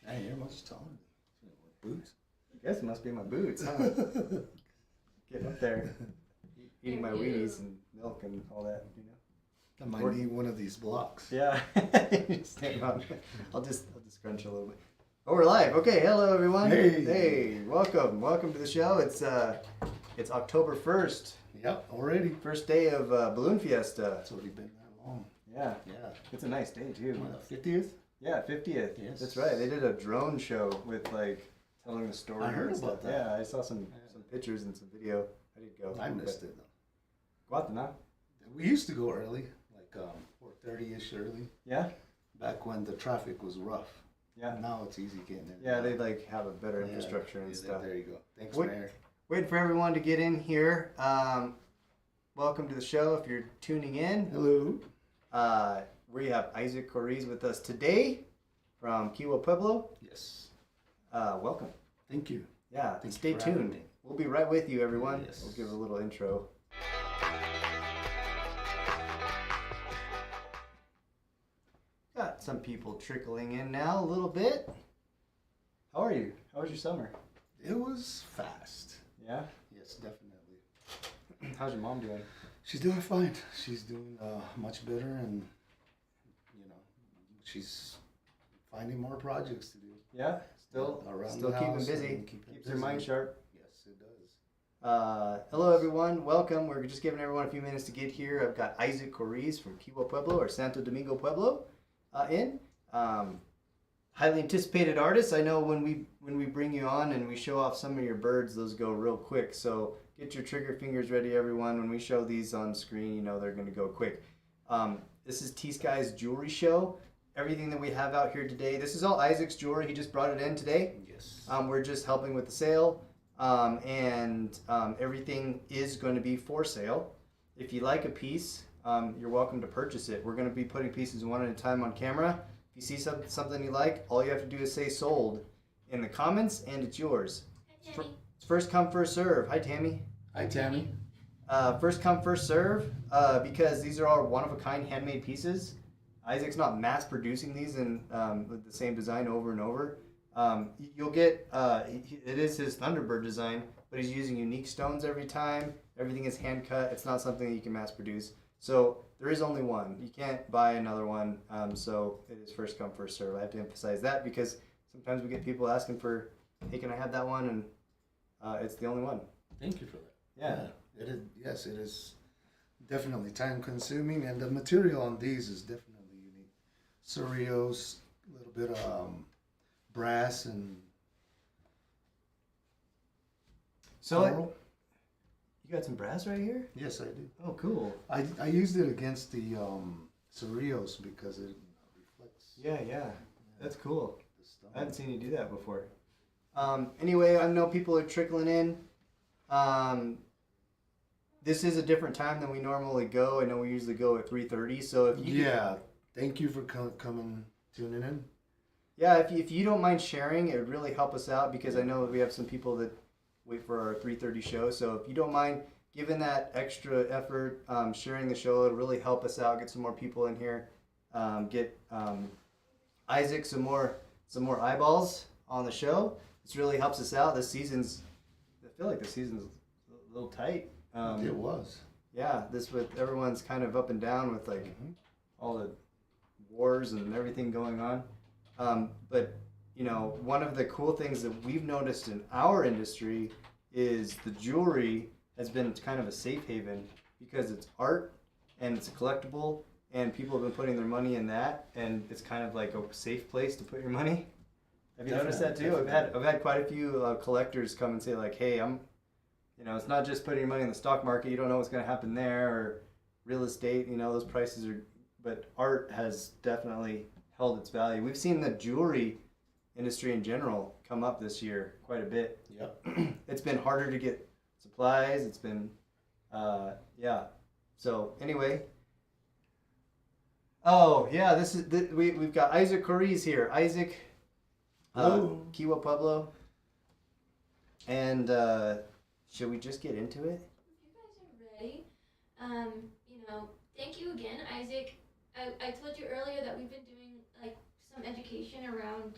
Hey, you're much taller than boots. I guess it must be my boots, huh? Getting up there, eating my Wheaties and milk and all that, you know. I might need one of these blocks. Yeah. I'll just scrunch a little bit. Oh, we're live. Okay, hello everyone. Hey, welcome to the show. It's October 1st. Yep, already. First day of Balloon Fiesta. It's already been that long. Yeah. It's a nice day too. 50th? Yeah, 50th. Yes. That's right. They did a drone show with telling the story. I heard about that. Yeah, I saw some pictures and some video. I didn't go. I missed it though. Guatemala. We used to go early, 4:30ish early. Yeah. Back when the traffic was rough. Yeah. Now it's easy getting in. Yeah, they have a better infrastructure and stuff. There you go. Thanks, Mayor. Waiting for everyone to get in here. Welcome to the show. If you're tuning in, Hello. We have Isaac Coriz with us today from Kiwa Pueblo. Yes. Welcome. Thank you. Yeah. Thank Stay you for having tuned. me. We'll be right with you, everyone. Yes. We'll give a little intro. Got some people trickling in now a little bit. How are you? How was your summer? It was fast. Yeah? Yes, definitely. How's your mom doing? She's doing fine. She's doing much better, and she's finding more projects to do. Yeah, still the keeping house busy. Keeps her mind sharp. Yes, it does. Hello everyone, welcome. We're just giving everyone a few minutes to get here. I've got Isaac Coriz from Kiwa Pueblo or Santo Domingo Pueblo in. Highly anticipated artist. I know when we bring you on and we show off some of your birds, those go real quick. So get your trigger fingers ready, everyone. When we show these on screen, you know they're going to go quick. This is T.Skies jewelry show. Everything that we have out here today, this is all Isaac's jewelry. He just brought it in today. Yes. We're just helping with the sale, and everything is going to be for sale. If you like a piece, you're welcome to purchase it. We're going to be putting pieces one at a time on camera. If you see something you like, all you have to do is say sold in the comments, and it's yours. Hi, Tammy. It's first come, first serve. Hi, Tammy. Hi, Tammy. First come, first serve, because these are all one-of-a-kind handmade pieces. Isaac's not mass producing these in with the same design over and over. You'll get, it is his Thunderbird design, but he's using unique stones every time. Everything is hand cut. It's not something that you can mass produce. So there is only one. You can't buy another one. So it is first come, first serve. I have to emphasize that because sometimes we get people asking for, hey, can I have that one? And it's the only one. Thank you for that. Yeah. It is. Yes, it is definitely time consuming, and the material on these is definitely unique. Cereals, a little bit of brass and coral. You got some brass right here? Yes, I do. Oh, cool. I used it against the cereals because it reflects. Yeah. That's cool. The stone. I haven't seen you do that before. Anyway, I know people are trickling in. This is a different time than we normally go. I know we usually go at 3:30. So if you thank you for coming, tuning in. Yeah, if you don't mind sharing, it would really help us out because I know that we have some people that wait for our 3:30 show. So if you don't mind giving that extra effort, sharing the show, it'll really help us out. Get some more people in here. Get Isaac some more eyeballs on the show. This really helps us out. I feel like the season's a little tight. It was. Yeah, this with everyone's kind of up and down with all the wars and everything going on. But one of the cool things that we've noticed in our industry is the jewelry has been kind of a safe haven because it's art and it's a collectible and people have been putting their money in that and it's kind of like a safe place to put your money. Have you noticed that too? I've had quite a few collectors come and say like, hey, it's not just putting your money in the stock market. You don't know what's going to happen there or real estate. Those prices are, but art has definitely held its value. We've seen the jewelry industry in general come up this year quite a bit. Yep. It's been harder to get supplies. It's been, So anyway. Oh yeah, we've got Isaac Coriz here. Isaac, Kiwa Pueblo, and should we just get into it? If you guys are ready, thank you again, Isaac. I told you earlier that we've been doing some education around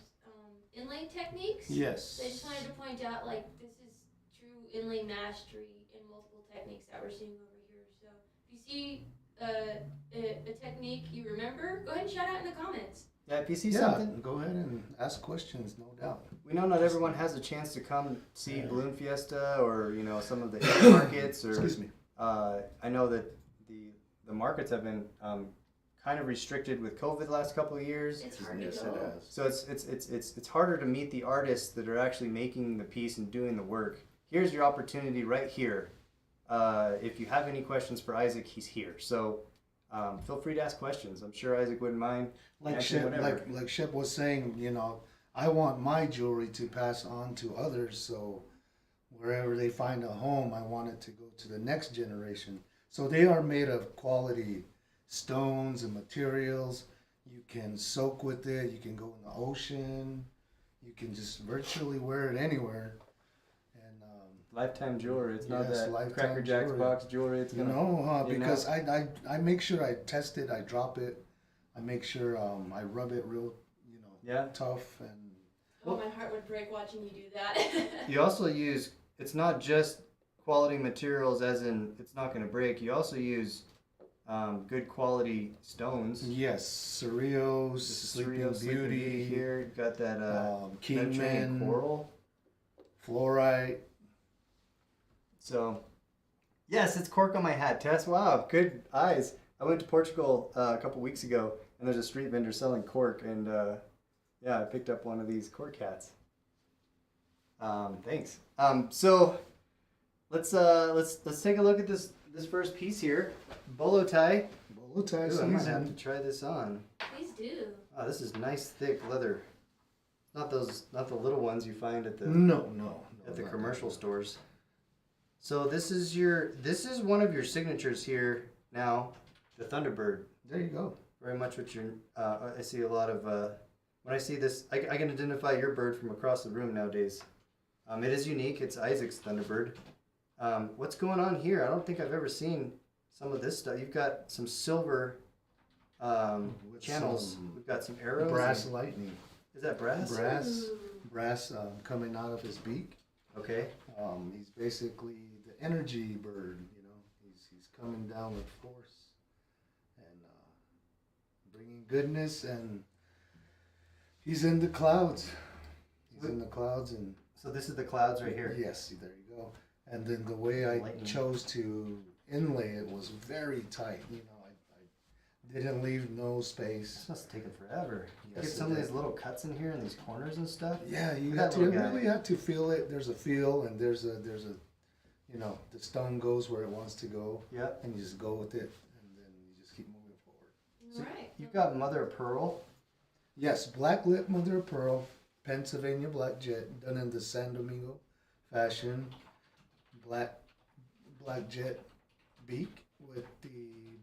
inlay techniques. Yes. So I just wanted to point out, like, this is true inlay mastery in multiple techniques that we're seeing over here. So if you see a technique you remember, go ahead and shout out in the comments. Yeah, if you see Yeah, something, go ahead and ask questions, no doubt. we know not everyone has a chance to come see Balloon Fiesta or some of the markets. Or Excuse me. I know that the markets have been kind of restricted with COVID the last couple of years. It's hard to Yes, go. it has. So it's harder to meet the artists that are actually making the piece and doing the work. Here's your opportunity right here. If you have any questions for Isaac, he's here. So feel free to ask questions. I'm sure Isaac wouldn't mind. Like answering Shep, whatever. like Shep was saying, I want my jewelry to pass on to others. So wherever they find a home, I want it to go to the next generation. So they are made of quality stones and materials. You can soak with it. You can go in the ocean. You can just virtually wear it anywhere. And Lifetime jewelry. It's not Yes, that lifetime Cracker Jacks jewelry. box jewelry. It's gonna. because I make sure I test it. I drop it. I make sure I rub it real, Yeah. tough and. Oh, my heart would break watching you do that. You also use. It's not just quality materials, as in it's not going to break. You also use good quality stones. Yes, Cerritos, This is Sleeping Surreal Sleeping Beauty, here. You've got that Mediterranean Kingman, coral. Fluorite. So, yes, it's cork on my hat. Tess, wow, good eyes. I went to Portugal a couple weeks ago, and there's a street vendor selling cork, and I picked up one of these cork hats. Thanks. So let's take a look at this first piece here, Bolo Tie. Bolo Tie Ooh, I might have to season. try this on. Please do. Oh, this is nice thick leather. Not the little ones you find at the No, at the not commercial that. stores. So this is one of your signatures here now, the Thunderbird. There you go. Very much what you're. I see a lot of when I see this, I can identify your bird from across the room nowadays. It is unique. It's Isaac's Thunderbird. What's going on here? I don't think I've ever seen some of this stuff. You've got some silver With channels. some We've got some arrows. Brass lightning. Is that brass? Ooh. Brass coming out of his beak. Okay. He's basically the energy bird. He's coming down with force and bringing goodness, and he's in the clouds. He's in the clouds, and So this is the clouds right here. yes, there you go. And then the way I Lightning. chose to inlay it was very tight. I didn't leave no space. This must have taken forever. Yes, Get it some of did. these little cuts in here and these corners and stuff. Yeah, you Look have at to that little guy. really have to feel it. There's a feel, and there's a the stone goes where it wants to go, Yep. and you just go with it, and then you just keep moving forward. So Right. you've got mother of pearl. Yes, black lip mother of pearl, Pennsylvania black jet, done in the San Domingo fashion. Black jet beak with the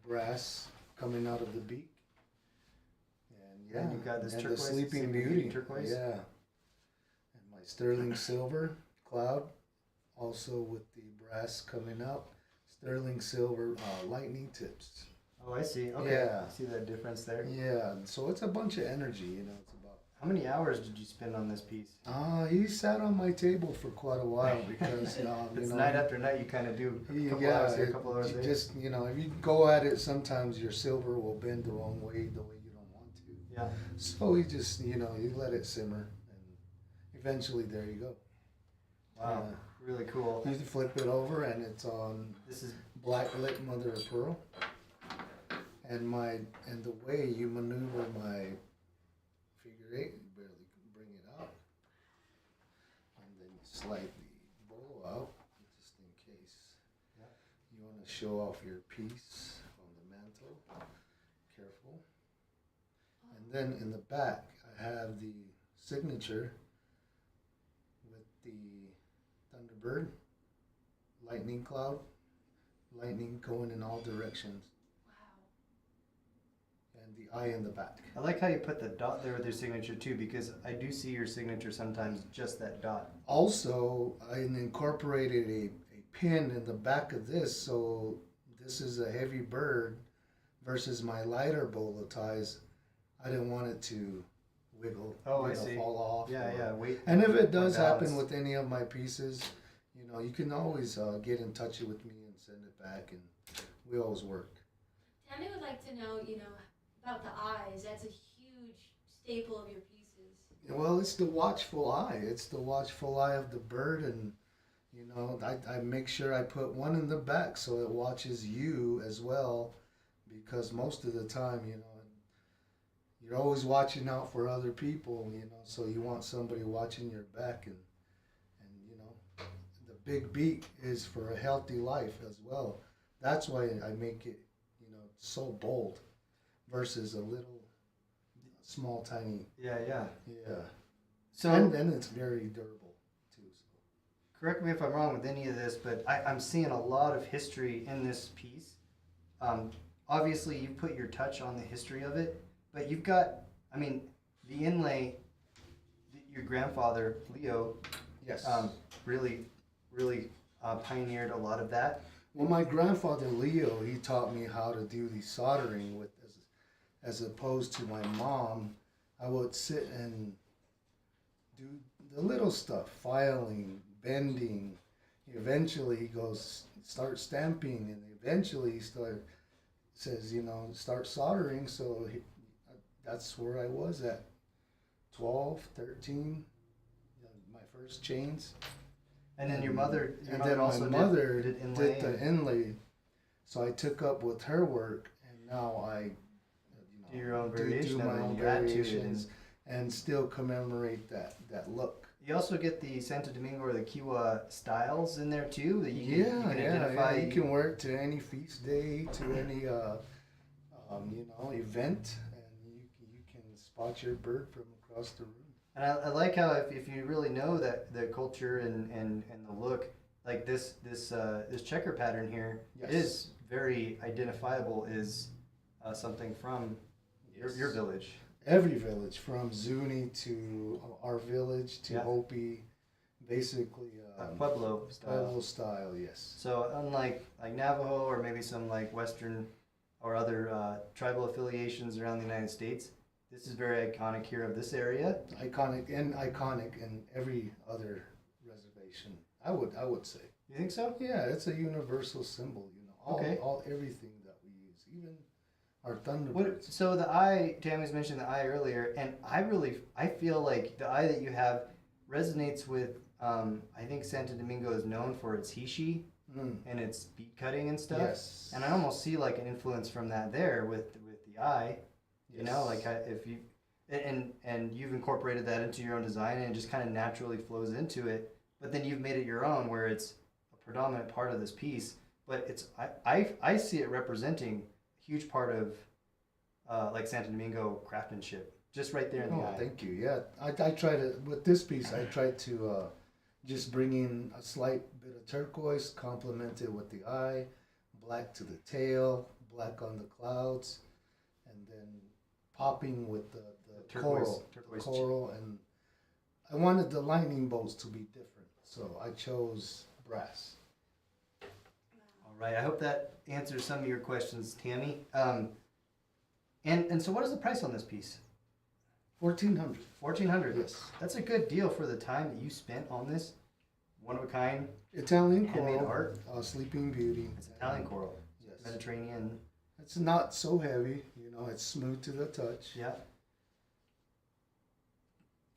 brass coming out of the beak. And And you've got this and turquoise, the Sleeping Sleeping Beauty, Beauty turquoise. Yeah. And my sterling silver cloud, also with the brass coming out. Sterling silver lightning tips. Oh, I see. Okay. Yeah. I see that difference there. Yeah, so it's a bunch of energy, it's about. How many hours did you spend on this piece? He sat on my table for quite a while because It's night after night. You kind of do a couple yeah, hours here, a couple hours you there. just if you go at it, sometimes your silver will bend the wrong way, the way you don't want to. Yeah. So you just you let it simmer, and eventually there you go. Wow. Really cool. You flip it over, and it's on This is black lip mother of pearl. And the way you maneuver my figure eight, you barely bring it out, and then you slide the bolo out, just in case Yep. you want to show off your piece on the mantle. Careful. And then in the back, I have the signature with the Thunderbird, lightning cloud, lightning going in all directions. And the eye in the back. I like how you put the dot there with your signature too, because I do see your signature sometimes just that dot. Also, I incorporated a pin in the back of this, so this is a heavy bird versus my lighter bolo ties. I didn't want it to wiggle, Oh, I see. fall off. Yeah, yeah. Wait. And if it does happen balance. with any of my pieces, you can always get in touch with me and send it back, and we always work. Tammy would like to know, about the eyes. That's a huge staple of your pieces. Well, it's the watchful eye. It's the watchful eye of the bird, and I make sure I put one in the back so it watches you as well, because most of the time, you're always watching out for other people, so you want somebody watching your back, and the big beak is for a healthy life as well. That's why I make it, so bold versus a little small, tiny. Yeah, yeah. Yeah. So And it's very durable too. So. correct me if I'm wrong with any of this, but I'm seeing a lot of history in this piece. Obviously, you put your touch on the history of it, but you've got, the inlay. Your grandfather Leo, Yes. really pioneered a lot of that. Well, my grandfather Leo, he taught me how to do the soldering with, as opposed to my mom. I would sit and do the little stuff, filing, bending. Eventually, he goes, start stamping, and eventually he says, start soldering. So that's where I was at 12, 13, my first chains. And then your mother My mother did did the inlay, so I took up with her work, and now I do your own variation do my of it, own you add to it, variations and still commemorate that look. you also get the Santo Domingo or the Kiwa styles in there too that you can identify. You can work to any feast day, to any event, and you can spot your bird from across the room. And I like how if you really know that the culture and the look, like this checker pattern here Yes. is very identifiable as something from your village. Every village, from Zuni to our village to Yeah. Hopi, basically Pueblo style. Pueblo style, yes. So unlike like Navajo or maybe some like Western or other tribal affiliations around the United States, this is very iconic here of this area. Iconic in every other reservation. I would say. You think so? Yeah, it's a universal symbol. Okay. All everything that we use, even our Thunderbirds. So the eye, Tammy's mentioned the eye earlier, and I feel like the eye that you have resonates with. I think Santo Domingo is known for its hishi and its bead cutting and stuff. Yes. And I almost see like an influence from that there with the eye. You know, like if you and you've incorporated that into your own design, and it just kind of naturally flows into it. But then you've made it your own, where it's a predominant part of this piece. But it's I see it representing a huge part of like Santo Domingo craftsmanship, just right there in the eye. Thank you. Yeah, I try to with this piece. I tried to just bring in a slight bit of turquoise, complemented with the eye, black to the tail, black on the clouds, and then popping with the turquoise coral, and I wanted the lightning bolts to be different, so I chose brass. All right, I hope that answers some of your questions, Tammy. And so what is the price on this piece? $1,400. $1,400. Yes. That's a good deal for the time that you spent on this. One of a kind. Italian Handmade coral, art. Sleeping Beauty. It's Italian coral. Yes. Mediterranean. It's not so heavy, it's smooth to the touch. Yeah.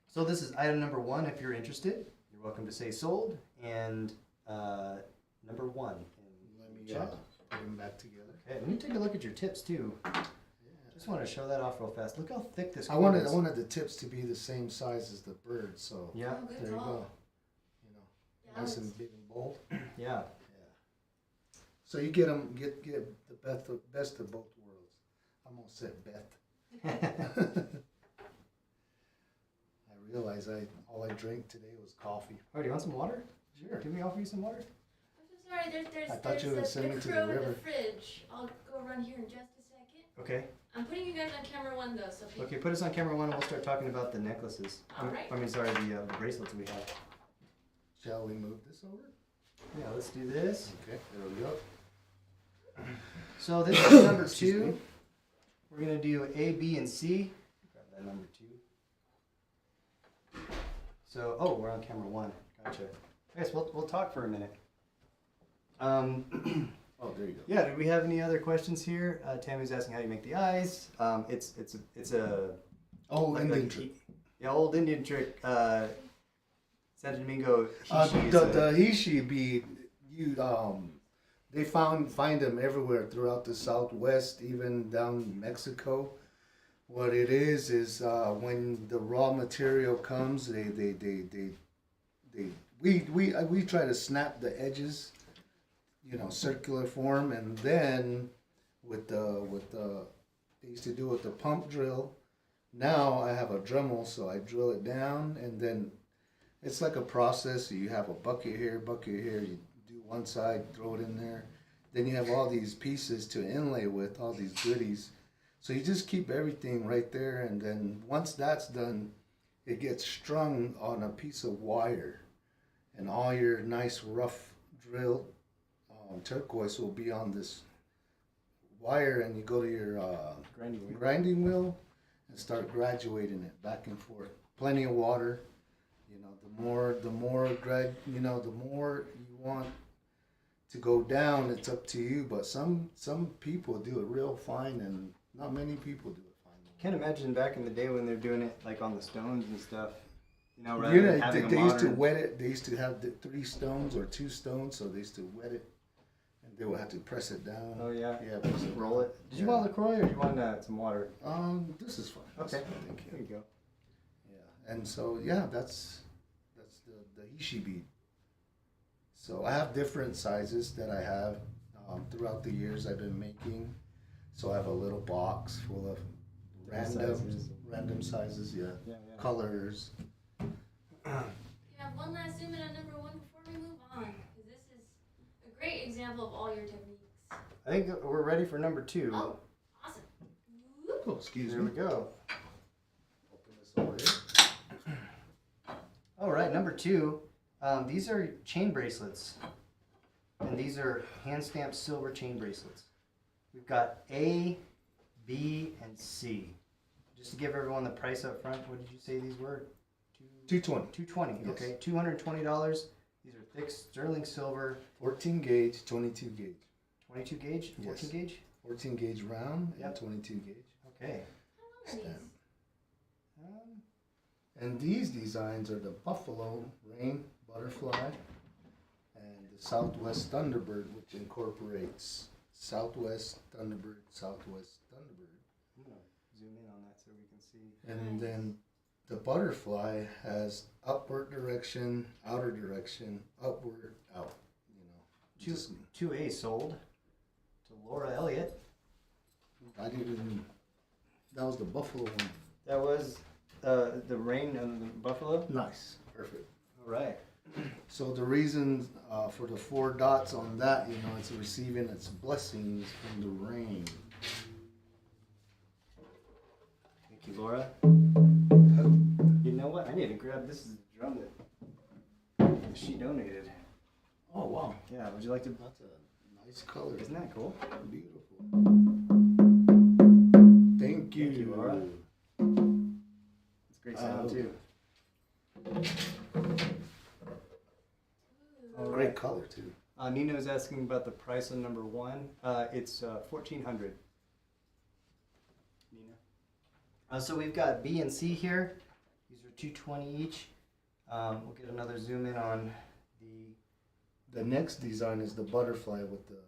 So this is item number 1. If you're interested, you're welcome to say sold. And number 1. Let me check. put them back together. Okay, let me take a look at your tips too. Yeah. Just want to show that off real fast. Look how thick this I cord wanted is. the tips to be the same size as the bird, so Yeah, Oh, good there you call. go. Yeah, Nice that's- and big and bold. yeah. Yeah. So you get the best of both worlds. I'm gonna say Beth. I realize all I drank today was coffee. Oh, do you want some water? Sure. Can we offer you some water? I'm so sorry. I thought you were gonna send me to the crow in river. the fridge. I'll go run here in just a second. Okay. I'm putting you guys on camera 1 though, so Okay, put us on camera 1 and we'll start talking about the necklaces. All right. The bracelets we have. Shall we move this over? Yeah, let's do this. Okay, there we go. So this is number Excuse 2. me. We're going to do A, B, and C. Grab that number 2. So, oh, we're on camera 1. Gotcha. I guess we'll talk for a minute. Oh, there you go. Yeah, did we have any other questions here? Tammy's asking how you make the eyes. It's a Oh, like Indian a- trick. Yeah, old Indian trick. San Domingo. The Hishi bead, they find them everywhere throughout the Southwest, even down Mexico. What it is when the raw material comes, we try to snap the edges, circular form, and then with the they used to do with the pump drill. Now I have a Dremel, so I drill it down, and then it's like a process. So you have a bucket here. You do one side, throw it in there. Then you have all these pieces to inlay with, all these goodies. So you just keep everything right there, and then once that's done, it gets strung on a piece of wire, and all your nice rough drill turquoise will be on this wire, and you go to your grinding wheel and start graduating it back and forth. Plenty of water. The more you want to go down, it's up to you. But some people do it real fine, and not many people do it fine. Can't imagine back in the day when they're doing it like on the stones and stuff. Rather than having they a used to modern... wet it. They used to have the 3 stones or 2 stones, so they used to wet it, and they would have to press it down. Oh yeah. Yeah, press it Roll down. it. Did you want LaCroix or do you want some water? This is fine. Okay. Thank you. There you go. Yeah, and so yeah, that's the Hishi bead. So I have different sizes that I have throughout the years I've been making. So I have a little box full of random sizes, yeah. Colors. You have one last zoom in on number 1 before we move on, because this is a great example of all your techniques. I think we're ready for number 2. Oh, awesome. Whoop. Oh, excuse There me. we go. Open this over here. All right, number 2. These are chain bracelets, and these are hand-stamped silver chain bracelets. We've got A, B, and C. Just to give everyone the price up front, what did you say these were? $220. $220. Yes. Okay, $220. These are thick sterling silver. 14 gauge, 22 gauge. 22 gauge, 14 Yes. gauge. 14 gauge round Yep. and 22 gauge Okay. How long are these? stamp. And these designs are the buffalo, rain, butterfly, and the Southwest Thunderbird, which incorporates Southwest Thunderbird, Southwest Thunderbird. I'm gonna zoom in on that so we can see. And then the butterfly has upward direction, outer direction, upward, out. Just- 2A sold to Laura Elliott. I didn't. That was the buffalo one. That was the rain and the buffalo. Nice, perfect. All right. So the reason for the 4 dots on that, it's receiving its blessings from the rain. Thank you, Laura. You know what? I need to grab this is the drum that she donated. Oh wow, Yeah, would you like to? that's a nice color. Isn't that cool? Beautiful. Thank you. Thank you, Laura. It's a great sound too. All Great right. color too. Nina is asking about the price on number 1. It's $1,400. Nina. So we've got B and C here. These are $220 each. We'll get another zoom in on The next design is the butterfly with the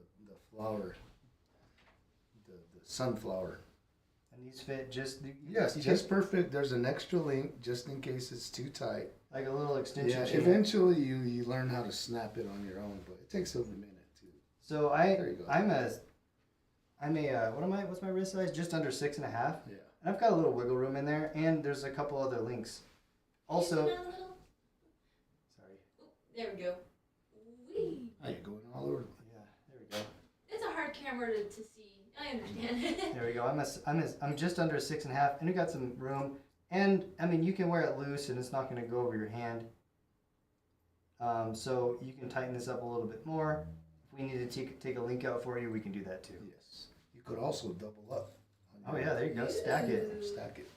flower, the sunflower. and these fit just Yes, you just perfect. There's an extra link just in case it's too tight. like a little extension Yeah, chain. eventually you learn how to snap it on your own, but it takes a minute too. So There you go. I'm a what's my wrist size? Just under 6.5. Yeah. And I've got a little wiggle room in there, and there's a couple other links. Also, Zoom in a little. sorry. There we go. Whee. Oh, you're going all over. Yeah, there we go. It's a hard camera to see. I understand. There we go. I'm just under 6.5, and it got some room. And I mean, you can wear it loose, and it's not going to go over your hand. So you can tighten this up a little bit more. If we need to take a link out for you, we can do that too. Yes. You could also double up. Oh yeah, there you go. Stack it. Stack it.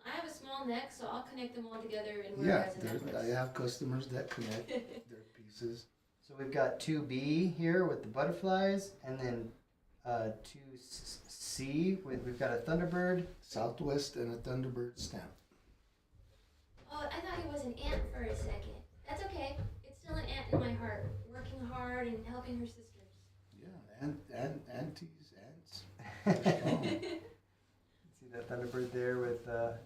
I have a small neck, so I'll connect them all together and wear Yeah, it as a necklace. I have customers that connect their pieces. So we've got 2B here with the butterflies, and then 2C we've got a Thunderbird. Southwest and a Thunderbird stamp. Oh, I thought it was an ant for a second. That's okay. It's still an ant in my heart, working hard and helping her sisters. Yeah, and aunties, ants. They're strong. See that Thunderbird there with nice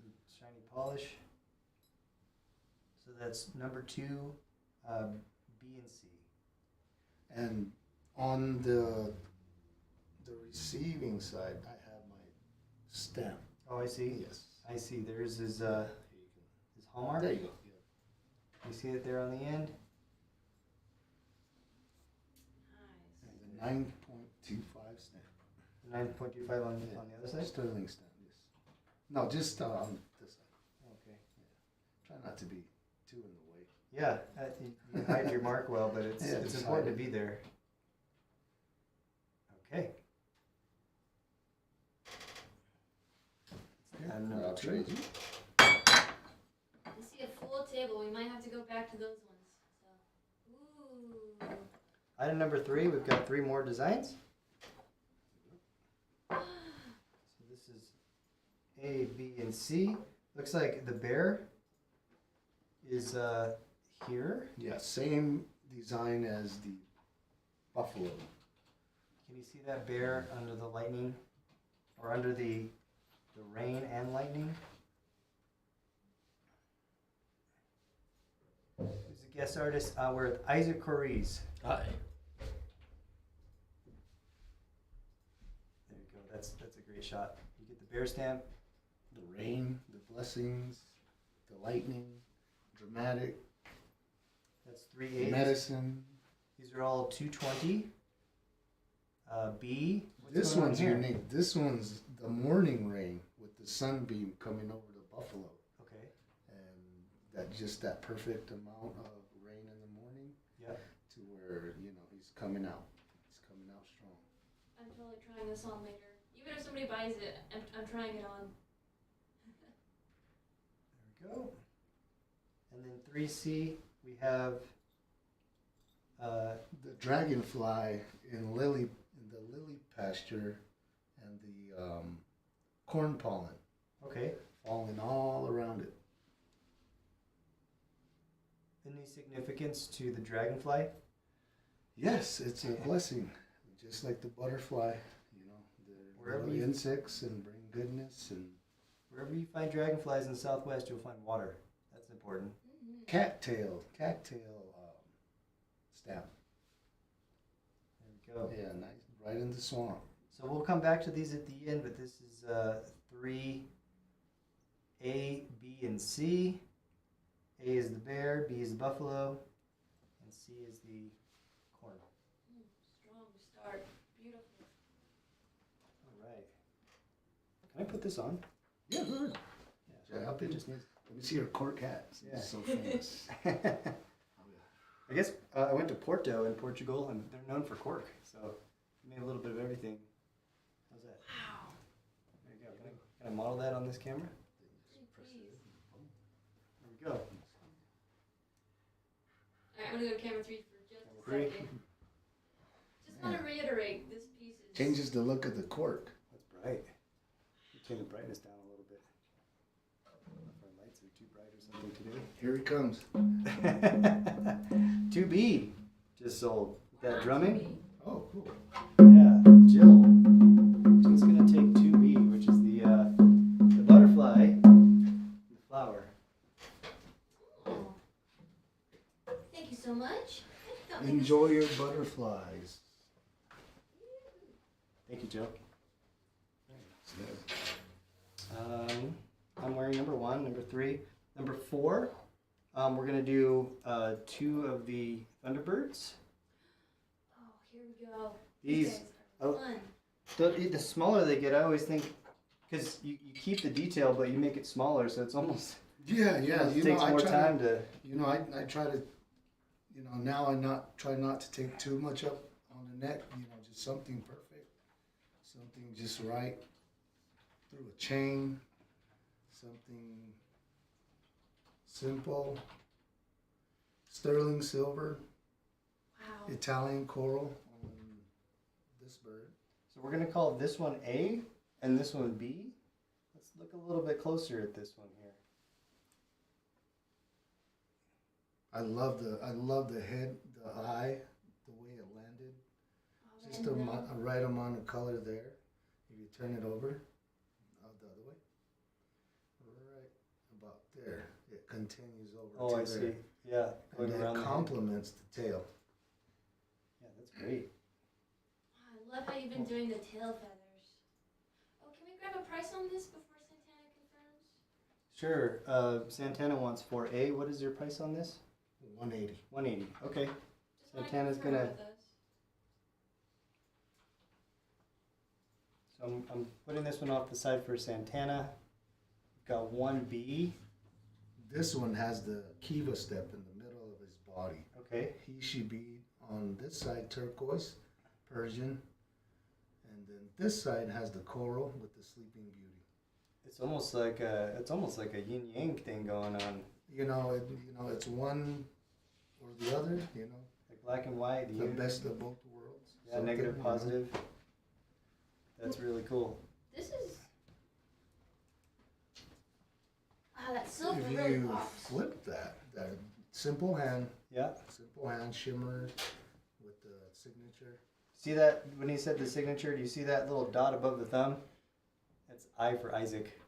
and shiny polish. So that's number 2, B and C. And on the receiving side, I have my stamp. Oh, I see. Yes. I see. There's his Here his hallmark. There you go. Yeah. You see it there on the end. Nice. And the 9.25 stamp. 9.25 on the other side. Sterling stamp. Yes. No, just on this side. Okay. Try not to be too in the way. Yeah, you hide your mark well, but it's Yeah, it's just important hide to be there. Okay. And I'll number 2. trade you. I see a full table. We might have to go back to those ones. So, ooh. Item number 3, we've got 3 more designs. So this is A, B, and C. Looks like the bear is here. Yeah, same design as the buffalo. Can you see that bear under the lightning, or under the rain and lightning? Who's the guest artist? We're with Isaac Correes. Hi. There you go. That's a great shot. You get the bear stamp. The rain, the blessings, the lightning, dramatic, That's 3 A's. medicine. These are all 220. B. What's This going on one's here? unique. This one's the morning rain with the sunbeam coming over the buffalo. Okay. And that perfect amount of rain in the morning Yep. to where, he's coming out. He's coming out strong. I'm totally trying this on later. Even if somebody buys it, I'm trying it on. There we go. And then 3C, we have The dragonfly in the lily pasture and the corn pollen okay. falling all around it. Any significance to the dragonfly? Yes, it's a blessing. Just like the butterfly, they're Wherever little you- insects and bring goodness, and Wherever you find dragonflies in the Southwest, you'll find water. That's important. Mm-hmm. cattail stamp. There we go. Yeah, nice, right in the swamp. So we'll come back to these at the end, but this is 3 A, B, and C. A is the bear, B is the buffalo, and C is the corn. Strong start. Beautiful. All right. Can I put this on? Yeah, good. Yeah. Yeah, It just needs. Let me see your cork hat. Yeah. It's so famous. I guess I went to Porto in Portugal, and they're known for cork. So I made a little bit of everything. How's that? Wow. There you go. Can I model that on this camera? Please. There we go. Alright, I'm gonna go to camera 3 for just a Camera second. Just want to reiterate, this piece is... Changes the look of the cork. That's bright. Turn the brightness down a little bit. If our lights are too bright or something today. Here he comes. 2B just sold. With that drumming? Oh, cool. Yeah, Jill. Jill's gonna take 2B, which is the butterfly, the flower. Oh. Thank you so much. That was- Enjoy your butterflies. Thank you, Jill. I'm wearing number 1, number 3, number 4. We're gonna do 2 of the Thunderbirds. Oh, here we go. These. guys Oh. are fun. The smaller they get, I always think, because you keep the detail, but you make it smaller, so it's almost Yeah, it takes more time to. I try to, now I try not to take too much up on the neck. Just something perfect, something just right. through a chain, something simple, sterling silver, Wow. Italian coral on this bird. So we're gonna call this one A and this one B. Let's look a little bit closer at this one here. I love the head, the eye, the way it landed. Oh, Just and a right amount of color there. If you turn it over, the other way, right about there, it continues over. Oh, to I there. see. Yeah, going And around it the complements the tail. Yeah, that's great. I love how you've been doing the tail feathers. Oh, can we grab a price on this before Santana confirms? Sure. Santana wants 4A. What is your price on this? 180. 180. Okay. Just wanna Santana's confirm gonna- with us. So I'm putting this one off the side for Santana. We've got 1B. This one has the kiva step in the middle of his body. Okay. He should be on this side turquoise, Persian, and then this side has the coral with the sleeping beauty. It's almost like a yin yang thing going on. It's one or the other. Like black and white. The best of both worlds. Yeah, Something, negative, positive. That's really cool. This is. Wow, that silver If really you pops. flip that simple hand Yeah. shimmer with the signature. See that when he said the signature? Do you see that little dot above the thumb? That's I for Isaac,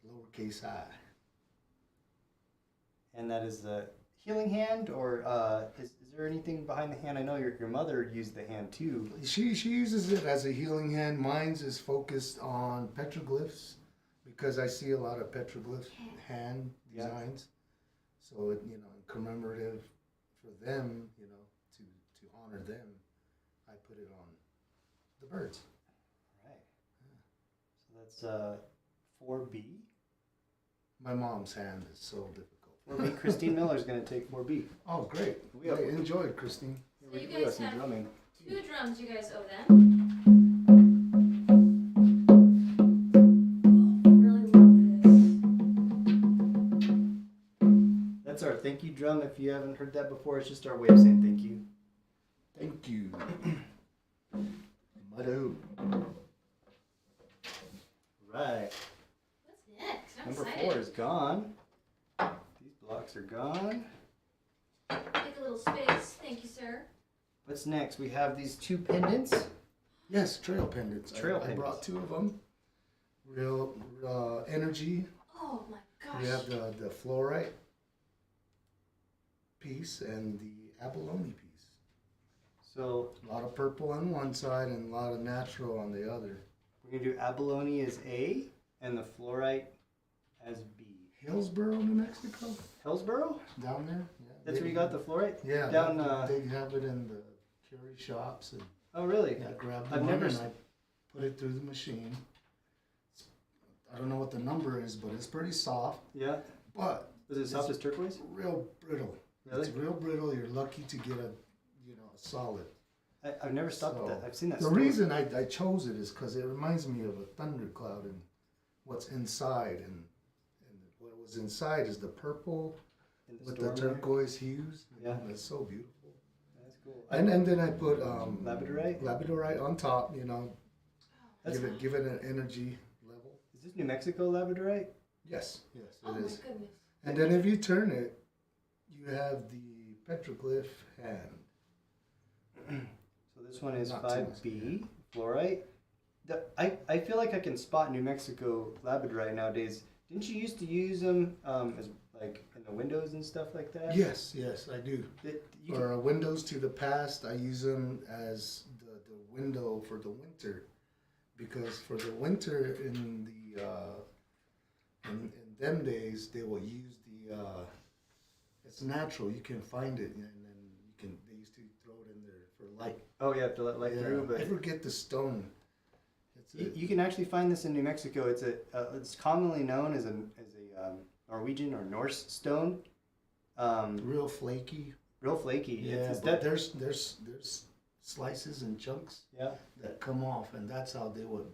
Lowercase I. and that is the healing hand. Or is there anything behind the hand? I know your mother used the hand too. She uses it as a healing hand. Mine's is focused on petroglyphs because I see a lot of petroglyph hand Yeah. designs. So it, commemorative for them, to honor them, I put it on the birds. Right. So that's 4B. My mom's hand is so difficult. 4B. Christine Miller's gonna take 4B. Oh, great. We have- Enjoy it, Christine. So you We got guys some have drumming. 2 drums you guys owe them. Oh, I really love this. That's our thank you drum. If you haven't heard that before, it's just our way of saying thank you. Thank you. Muddo. Right. What's next? I'm Number excited. 4 is gone. These blocks are gone. Take a little space. Thank you, sir. What's next? We have these 2 pendants. Yes, trail pendants. Trail I pendants. brought 2 of them. Real energy. Oh my gosh. We have the fluorite piece and the abalone piece. So A lot of purple on one side and a lot of natural on the other. we're gonna do abalone as A and the fluorite as B. Hillsboro, New Mexico, Hillsboro? down there. Yeah, That's where you got the fluorite? Yeah, Down. they have it in the curie shops, and Oh, really? I grabbed I've one never and s- I put it through the machine. I don't know what the number is, but it's pretty soft. Yeah. But Was it soft as turquoise? real brittle. Really? It's real brittle. You're lucky to get a solid. I've never stopped at So, that. I've seen that. The store. reason I chose it is because it reminds me of a thundercloud and what's inside, and what was inside is the purple In the with store the there. turquoise hues. Yeah. It's so beautiful. That's cool. And then I put Labradorite? on top. That's Give it an energy level. Is this New Mexico labradorite? Yes, it Oh my is. goodness. And then if you turn it, you have the petroglyph hand. So this one is Not too much. 5B, fluorite. I feel like I can spot New Mexico labradorite nowadays. Didn't you used to use them as like in the windows and stuff like that? Yes, I do. You For windows to the past, I use them as the window for the winter, because for the winter in them days they will use it's natural. You can find it, and then they used to throw it in there for light. oh, you have to let light through, but I forget the stone. you can actually find this in New Mexico. It's commonly known as a Norwegian or Norse stone. Real flaky. Real flaky. Yeah, It's but that, there's slices and chunks yeah. that come off, and that's how they are able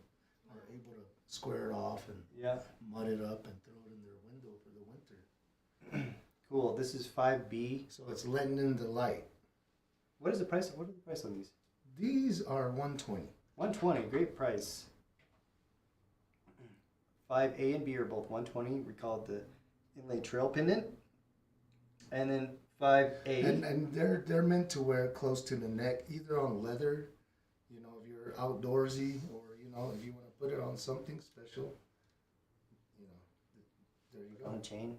to square it off and Yeah. mud it up and throw it in their window for the winter. Cool. This is 5B. So it's letting in the light. What is the price? What are the price on these? These are 120. 120. Great price. 5A and B are both 120. We call it the inlay trail pendant. And then 5A. And they're meant to wear close to the neck, either on leather, you know, if you're outdoorsy, or you know, if you want to put it on something special, you know, there you go. On a chain.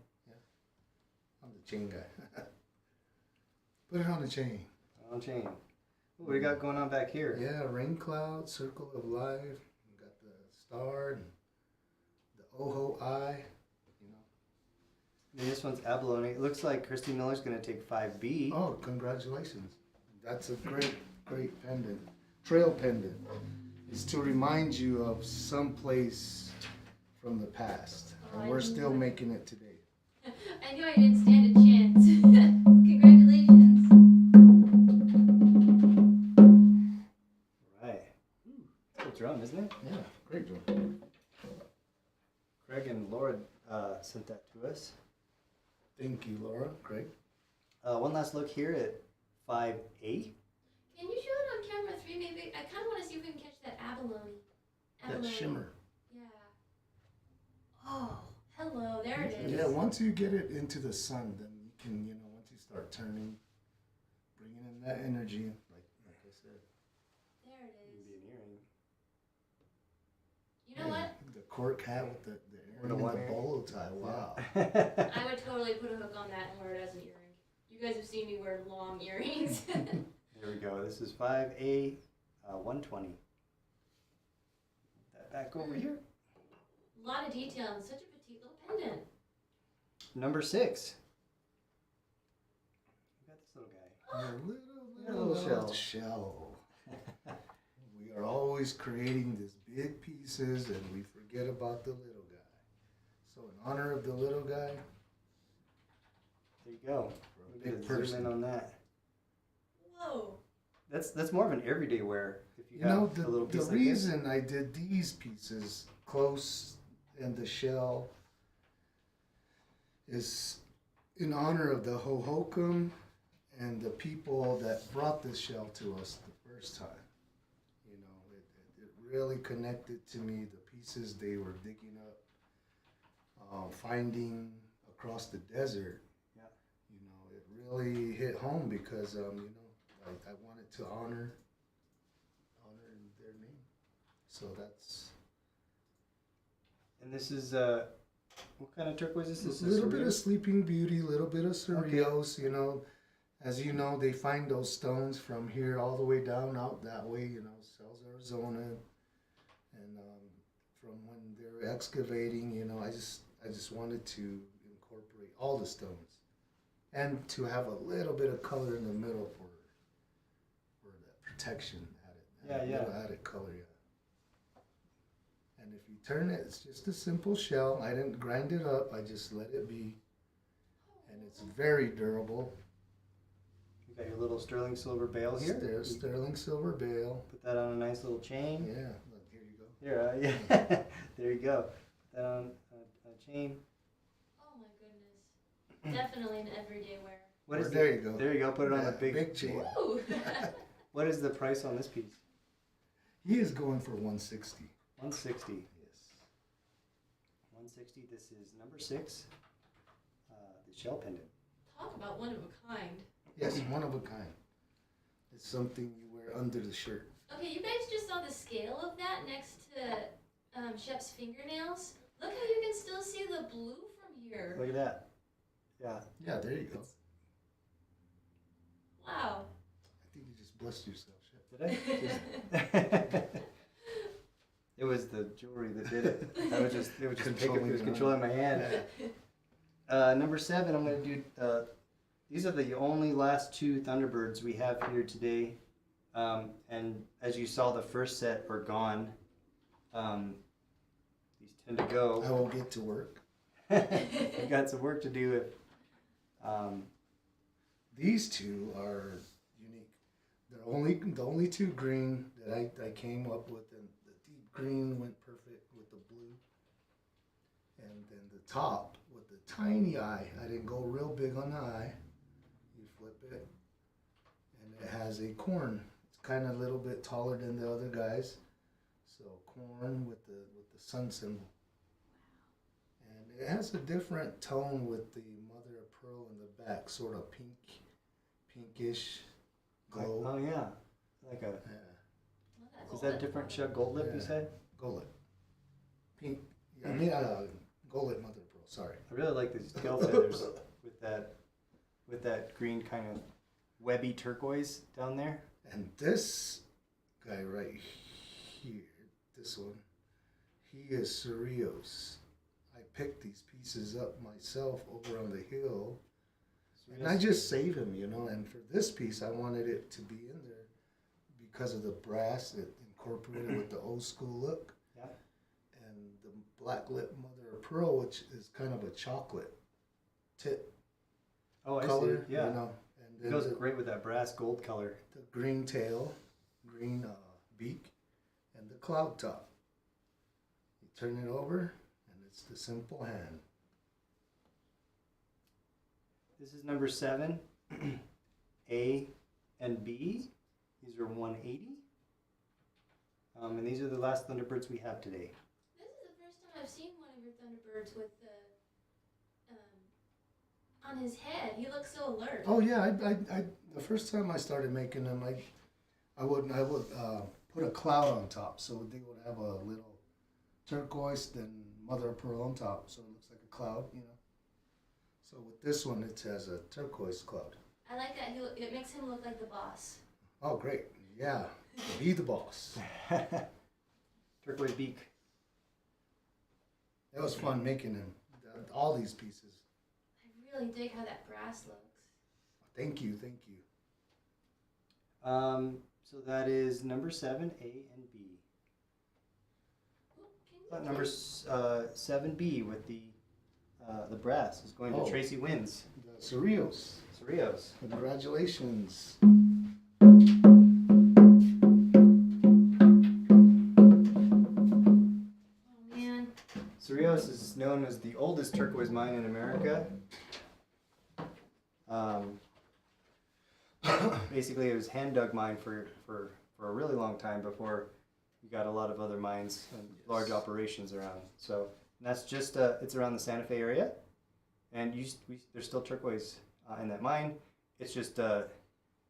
I'm the chain guy. Put it on the chain. On a chain. What do we got going on back here? Yeah, rain cloud, circle of life. We got the star and the Oho eye. You know. And this one's abalone. It looks like Christy Miller's going to take 5B. Oh, congratulations! That's a great pendant. Trail pendant. It's to remind you of some place from the past, Oh, and we're still making it today. I knew I didn't stand a chance. Congratulations. Right. It's a drum, isn't it? Yeah, great job. Craig and Laura sent that to us. Thank you, Laura. Great. One last look here at 5A. Can you show it on camera 3 maybe? I kind of want to see if we can catch that abalone. That shimmer. Yeah. Oh, hello. There it is. Yeah, once you get it into the sun, then you can, you know, once you start turning, bringing in that energy, like I said. There it is. Maybe an earring. You know what? The cork hat with the With earring the and the one bolo tie. Wow. I would totally put a hook on that and wear it as an earring. You guys have seen me wear long earrings. There we go. This is 5A, 120. Put that back over here. A lot of detail and such a petite little pendant. Number 6. We got this little guy. Your Little little shell. shell. We are always creating these big pieces and we forget about the little guy. So in honor of the little guy, There you go. for a Look big at zoom person. in on that. Whoa. That's more of an everyday wear. If you, You know, have a little the piece like reason I did these pieces close in the shell is in honor of the Hohokam and the people that brought this shell to us the first time. You know, it really connected to me, the pieces they were digging up, finding across the desert. Yeah. You know, it really hit home because, you know, I wanted to honor their name. So that's And this is what kind of turquoise is this? a little bit of Sleeping Beauty, a little bit of Cerritos. You know, as you know, they find those stones from here all the way down out that way. You know, South Arizona, and from when they're excavating. You know, I just wanted to incorporate all the stones, and to have a little bit of color in the middle for that protection added. Yeah. Little added color, yeah. And if you turn it, it's just a simple shell. I didn't grind it up. I just let it be. And it's very durable. You got your little sterling silver bail here. Sterling silver bail. Put that on a nice little chain. Yeah, look, here you go. Here, yeah. There you go. Put that on a chain. Oh my goodness. Definitely an everyday wear. What is There you go. There you go. Put it on Yeah, the big chain. Woo! What is the price on this piece? He is going for 160. 160. Yes. 160. This is number 6. The shell pendant. Talk about one of a kind. Yes, one of a kind. It's something you wear under the shirt. Okay, you guys just saw the scale of that next to Shep's fingernails. Look how you can still see the blue from here. Look at that. Yeah. Yeah, there you go. Wow. I think you just blessed yourself, Shep. Did I? It was the jewelry that did it. It was just controlling my hand. Number 7, I'm going to do. These are the only last 2 Thunderbirds we have here today. And as you saw, the first set are gone. These tend to go. I will get to work. We got some work to do. These 2 are unique. They're the only 2 green that I came up with, and the deep green went perfect with the blue. And then the top with the tiny eye. I didn't go real big on the eye. You flip it, and it has a corn. It's kind of a little bit taller than the other guys. So corn with the sun symbol. And it has a different tone with the mother of pearl in the back, sort of pinkish glow. Oh yeah, like a. Yeah. Is that a different shade? Gold lip, you said? Gold lip. Pink. Gold lip mother of pearl. Sorry. I really like these tail feathers with that green kind of webby turquoise down there. And this guy right here, this one, he is Cerritos. I picked these pieces up myself over on the hill, and I just save him, you know. And for this piece, I wanted it to be in there because of the brass that incorporated with the old school look. Yeah. And the black lip mother of pearl, which is kind of a chocolate tip color, Yeah. you know. And It then goes great with that brass gold color. the green tail, green beak, and the cloud top. You turn it over, and it's the simple hand. This is number 7, A and B. These are 180. And these are the last Thunderbirds we have today. This is the first time I've seen one of your Thunderbirds with the on his head. He looks so alert. Oh yeah, I the first time I started making them, I would put a cloud on top, so they would have a little turquoise, then mother of pearl on top, so it looks like a cloud, you know. So with this one, it has a turquoise cloud. I like that. It makes him look like the boss. Oh great, yeah, be the boss. Turquoise beak. That was fun making them, all these pieces. I really dig how that brass looks. Thank you. So that is number 7, A and B. Number 7B with the brass is going to Tracy Wins. The Cerritos. Cerritos. Congratulations. Oh man. Cerritos is known as the oldest turquoise mine in America. Basically, it was hand dug mine for a really long time before you got a lot of other mines and large operations around. So and that's just it's around the Santa Fe area, and there's still turquoise in that mine. It's just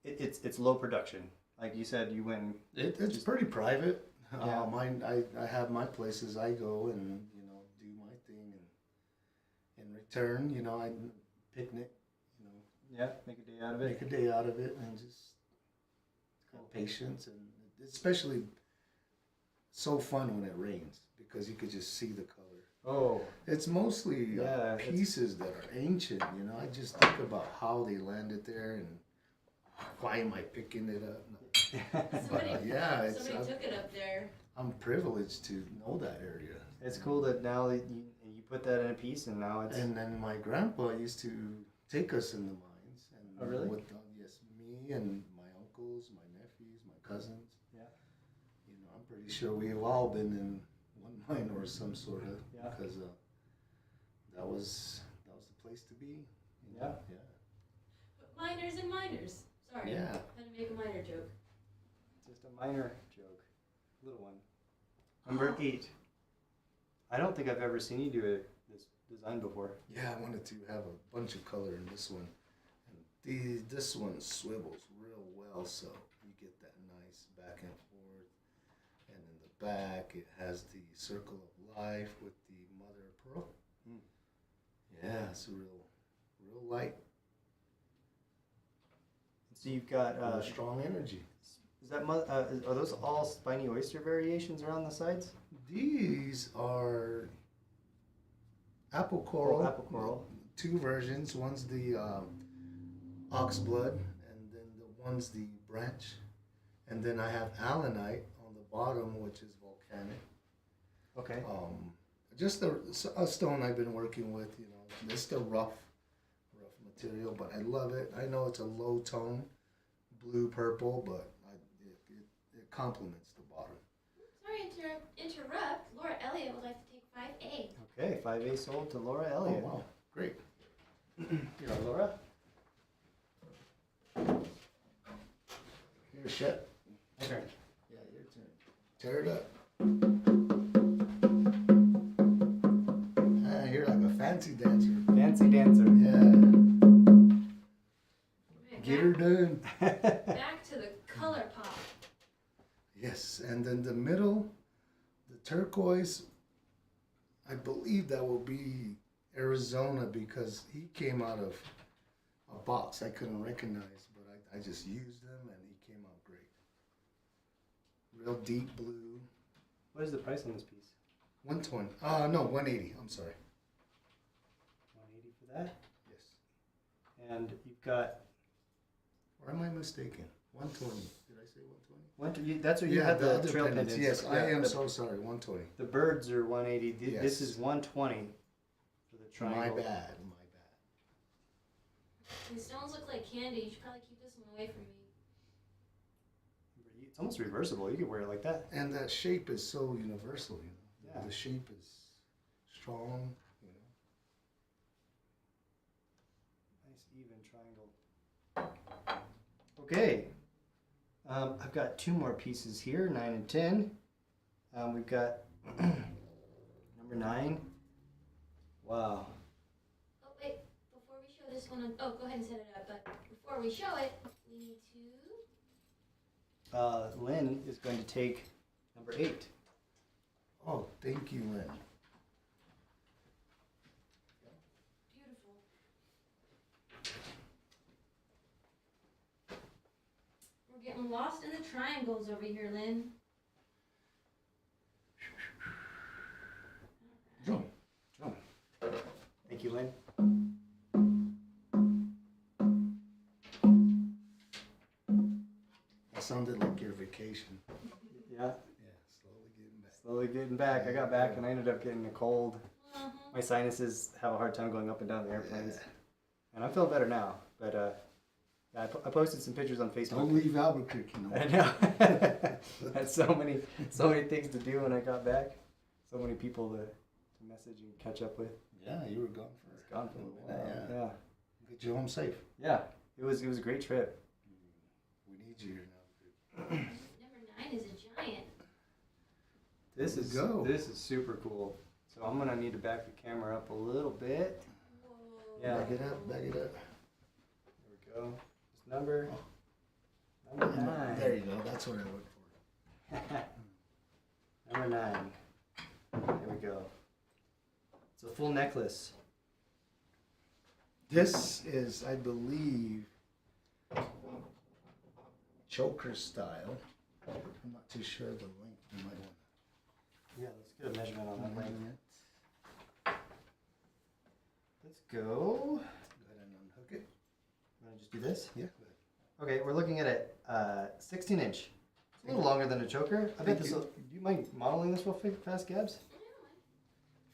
it's low production. Like you said, you went. It's pretty private. Yeah. Mine, I have my places I go and do my thing, and in return, I picnic. Yeah, make a day out of it. Make a day out of it, and just have patience, and especially so fun when it rains because you could just see the color. Oh, It's mostly pieces that are ancient. I just think about how they landed there and why am I picking it up? Somebody took it up there. I'm privileged to know that area. it's cool that now that you put that in a piece, and now it's. And then my grandpa used to take us in the mines. And Oh, really? With yes, me and my uncles, my nephews, my cousins. Yeah. I'm pretty sure we've all been in one mine or some sort of because that was the place to be. Yeah. Miners and miners. Sorry. Yeah. Had to make a miner joke. Just a minor joke, little one. Number 8. I don't think I've ever seen you do this design before. Yeah, I wanted to have a bunch of color in this one. And this one swivels real well, so you get that nice back and forth. And in the back, it has the circle of life with the mother of pearl. Yeah, it's real light. So you've got strong energy. Is that are those all spiny oyster variations around the sides? These are apple coral. Oh, apple coral. 2 versions. One's the ox blood, and then the one's the branch. And then I have allanite on the bottom, which is volcanic. Okay. Just a stone I've been working with. It's the rough material, but I love it. I know it's a low tone, blue purple, but it complements the bottom. Sorry to interrupt. Laura Elliott would like to take 5A. Okay. 5A sold to Laura Oh, Elliott. wow. Great. Here, Laura. Here's Shep. My turn. Yeah, your turn. Tear it up. Ah, you're like a fancy dancer. Fancy dancer. Yeah. Right, Get her done. back to the color pop. Yes, and then the middle, the turquoise, I believe that will be Arizona because he came out of a box I couldn't recognize, but I just used him and he came out great. Real deep blue. What is the price on this piece? 120. No, 180. I'm sorry. 180 for that. Yes. And you've got Or am I mistaken? 120. Did I say 120? that's where you had the the other trail pendants. pendants. Yes, Yeah, I am the, so sorry. 120. The birds are 180. This Yes. is 120 for the triangle. My bad. These stones look like candy. You should probably keep this one away from me. It's almost reversible. You could wear it like that. And that shape is so universal, you know. Yeah. The shape is strong, you know. Nice even triangle. Okay. I've got two more pieces here, 9 and 10. We've got number 9. Wow. Oh, wait. Before we show this one, oh, go ahead and set it up. But before we show it, we need to... Lynn is going to take number 8. Oh, thank you, Lynn. Beautiful. We're getting lost in the triangles over here, Lynn. Drum. Thank you, Lynn. That sounded like your vacation. Yeah. Yeah, slowly getting back. Slowly getting back. I got back and I ended up getting a cold. Uh-huh. My sinuses have a hard time going up and down the airplanes. And I feel better now. But yeah, I posted some pictures on Facebook. Don't leave Albuquerque, no. I know. Had so many things to do when I got back. So many people to message and catch up with. Yeah, you were gone for Gone for a minute, while. yeah. Yeah. Get you home safe. Yeah. It was a great trip. We need you here now. Number 9 is a giant. This Let's is go. This is super cool. So I'm gonna need to back the camera up a little bit. Whoa. Yeah. Back it up, back it up. There we go. This number 9. There you go, that's what I look for. Number 9. There we go. It's a full necklace. This is, I believe, choker style. I'm not too sure the length. You might want Yeah, let's get a measurement on to that length. it. Let's go. Go ahead and unhook it. Want to just do this? Yeah, go ahead. Okay, we're looking at a 16 inch. It's a little longer than a choker. I bet Thank this you. will. Do you mind modeling this real fast, Gabs?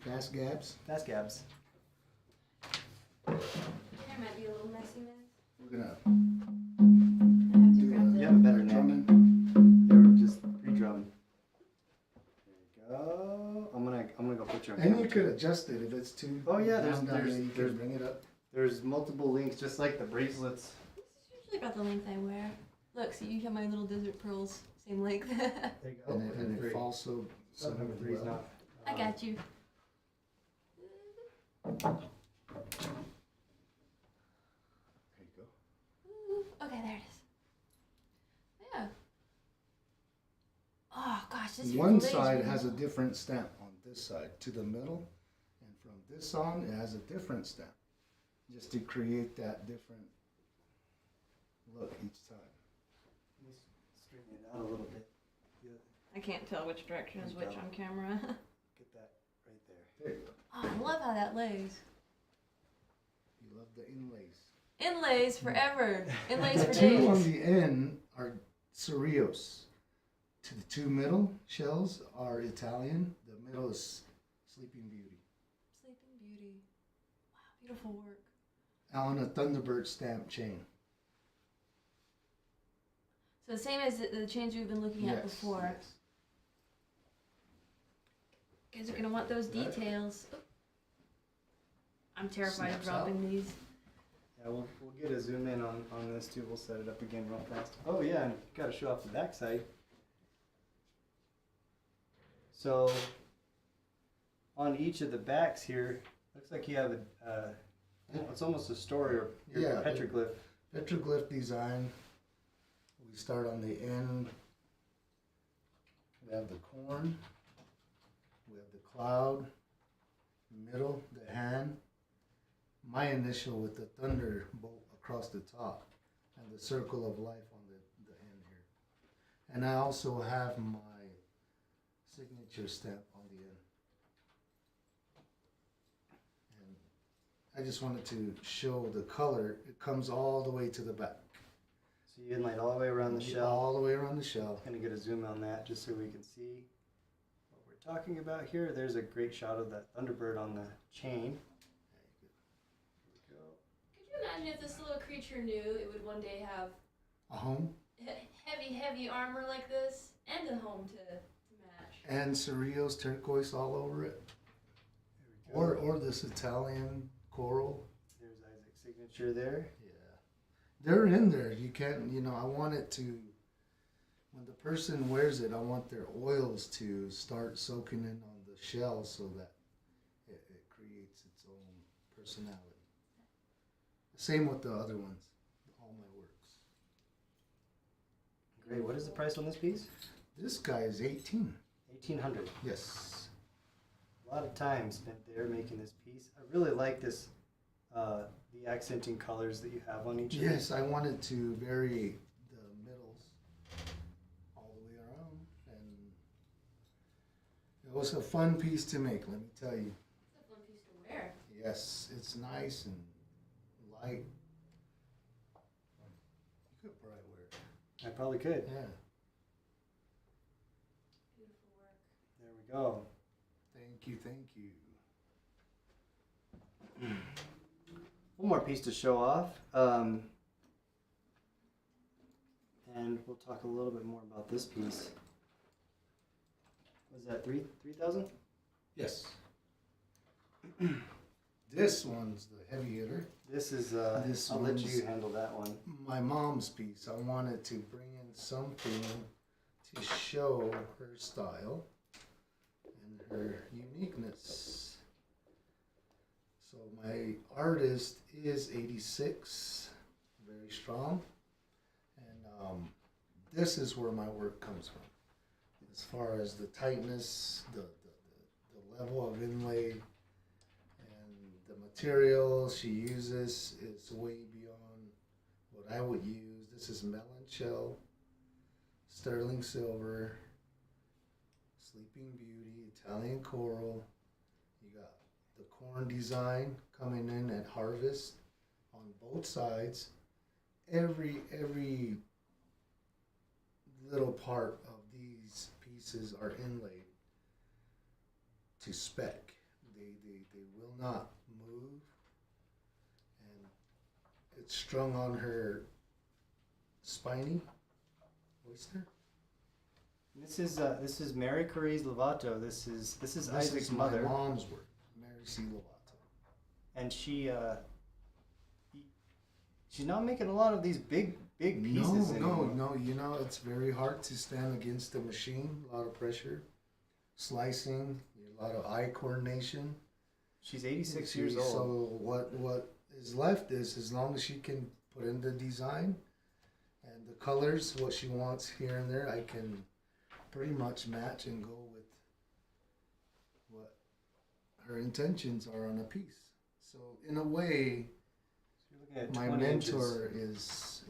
Fast Gabs. Fast, Gabs. There might be a little messy then. We're gonna I have to do grab You the... have a better neck. drumming. They were just pre-drummed. There you go. I'm gonna go put you on And you camera. could adjust it if it's too. Oh, yeah, down, there's- you can there's- bring it up. There's multiple links, just like the bracelets. This is usually about the length I wear. Look, so you have my little desert pearls, same length. There you go. And it falls so. So number 3 is not. I got you. There you go. Ooh, okay, there it is. Yeah. Oh gosh, this One fillets side really has a well. different stamp on this side to the middle, and from this on it has a different stamp, just to create that different look each side. Let me straighten it out a little bit. I can't tell which direction is which on camera. Get that right there. There you go. Oh, I love how that lays. You love the inlays. Inlays forever. Inlays The for two on days. the end are Cerrillos. To the two middle shells are Italian. The middle is Sleeping Beauty. Sleeping Beauty. Wow, beautiful work. On a Thunderbird stamp chain. So the same as the chains we've been looking at before. Yes. You guys are gonna want those Right. details. Oh, I'm terrified of Snaps out. dropping these. Yeah, we'll get a zoom in on this too. We'll set it up again real fast. Oh yeah, and got to show off the backside. So on each of the backs here, looks like you have it's almost a story or Yeah, petroglyph. Petroglyph design. We start on the end. We have the corn. We have the cloud. Middle, the hand. My initial with the thunderbolt across the top, and the circle of life on the end here. And I also have my signature stamp on the end. And I just wanted to show the color. It comes all the way to the back. So you inlaid all the way around the shell. All the way around the shell. Gonna get a zoom on that just so we can see what we're talking about here. There's a great shot of that Thunderbird on the chain. Here we go. Could you imagine if this little creature knew it would one day have A home. heavy armor like this and a home to match? And Cerrillo's turquoise all over it. There we go. Or this Italian coral. There's Isaac's signature there. Yeah. They're in there. You can't, I want it to, when the person wears it, I want their oils to start soaking in on the shell so that it creates its own personality. Same with the other ones, all my works. Great. What is the price on this piece? This guy is 18. 1,800. Yes. A lot of time spent there making this piece. I really like this, the accenting colors that you have on each of Yes, these. I wanted to vary the middles all the way around, and it was a fun piece to make, let me tell you. It's a fun piece to wear. Yes, it's nice and light. You could probably wear it. I probably could. Yeah. Beautiful work. There we go. Thank you, thank you. One more piece to show off. And we'll talk a little bit more about this piece. Was that 3,000? Yes. This one's the heavy hitter. This is, This I'll let one's- you handle that one. My mom's piece. I wanted to bring in something to show her style and her uniqueness. So my artist is 86, very strong, and this is where my work comes from. As far as the tightness, the level of inlay, and the material she uses is way beyond what I would use. This is melon shell, sterling silver, sleeping beauty, Italian coral. You got the corn design coming in at harvest on both sides. Every little part of these pieces are inlaid to spec. They will not move, and it's strung on her spiny oyster. This is Mary Curie's Lovato. This is Isaac's my mother, mom's work, Mary C. Lovato. and she's not making a lot of these big pieces anymore. No. It's very hard to stand against the machine. A lot of pressure, slicing, a lot of eye coordination. She's 86 years old. So what is left is, as long as she can put in the design and the colors, what she wants here and there, I can pretty much match and go with what her intentions are on a piece. So in a way, So you're looking at my 20 mentor inches. is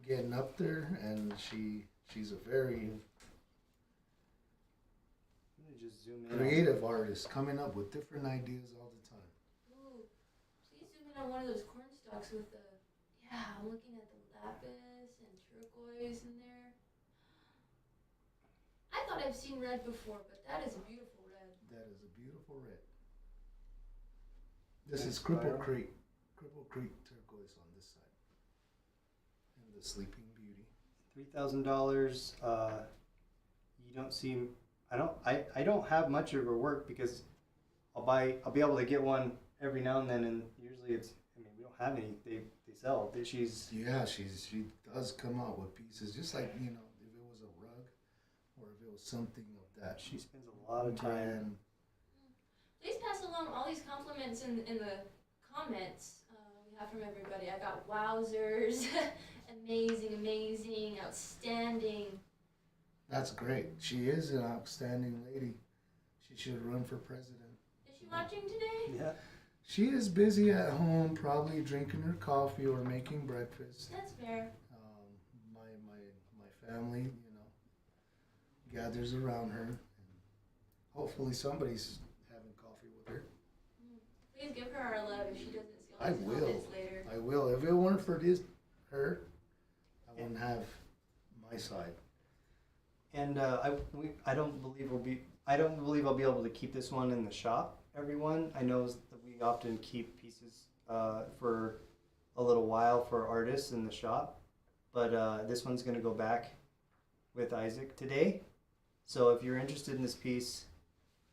getting up there, and she's a very Let me just zoom in. creative artist, coming up with different ideas all the time. Ooh, please zoom in on one of those corn stalks with the, I'm looking at the lapis and turquoise in there. I thought I've seen red before, but that is a beautiful red. That is a beautiful red. This Nice is Cripple spiral. Creek turquoise on this side, and the Sleeping Beauty. $3,000. You don't seem. I don't have much of her work because I'll be able to get one every now and then, and usually it's, I mean, we don't have any. They sell. She's Yeah, she does come out with pieces, just like, you know, if it was a rug or if it was something of that. she spends a lot of time. brand. Please pass along all these compliments in the comments we have from everybody. I got wowzers, amazing, outstanding. That's great. She is an outstanding lady. She should run for president. Is she watching today? Yeah. She is busy at home, probably drinking her coffee or making breakfast. That's fair. My family, you know, gathers around her, and hopefully somebody's having coffee with her. Please give her our love if she doesn't see all I these will. comments later. I will. If it weren't for her, I wouldn't have my side. And I don't believe I'll be able to keep this one in the shop. Everyone, I know that we often keep pieces for a little while for artists in the shop, but this one's gonna go back with Isaac today. So if you're interested in this piece,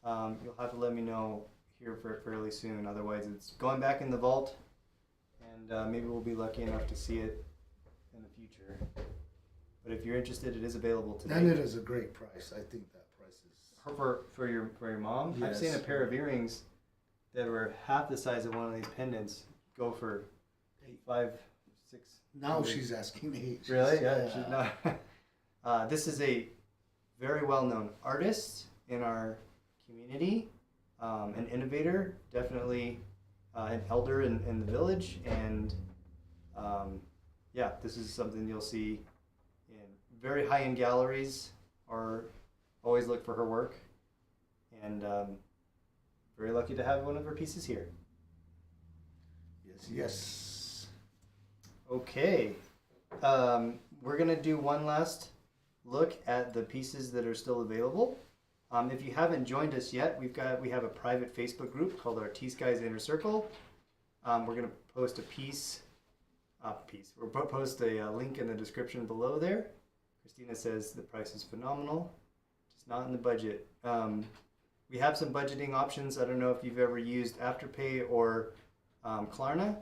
you'll have to let me know here fairly soon. Otherwise, it's going back in the vault, and maybe we'll be lucky enough to see it in the future. But if you're interested, it is available today. And it is a great price. I think that price is. For your mom, I've Yes. seen a pair of earrings that were half the size of one of these pendants go for 5, 6. Now she's asking me. Really? Yeah. She's not. This is a very well-known artist in our community, an innovator, definitely an elder in the village, and yeah, this is something you'll see in very high-end galleries, or always look for her work, and very lucky to have one of her pieces here. Yes. Okay, we're gonna do one last look at the pieces that are still available. If you haven't joined us yet, we have a private Facebook group called our T.Skies Inner Circle. We're gonna post We'll post a link in the description below there. Christina says the price is phenomenal, just not in the budget. We have some budgeting options. I don't know if you've ever used Afterpay or Klarna,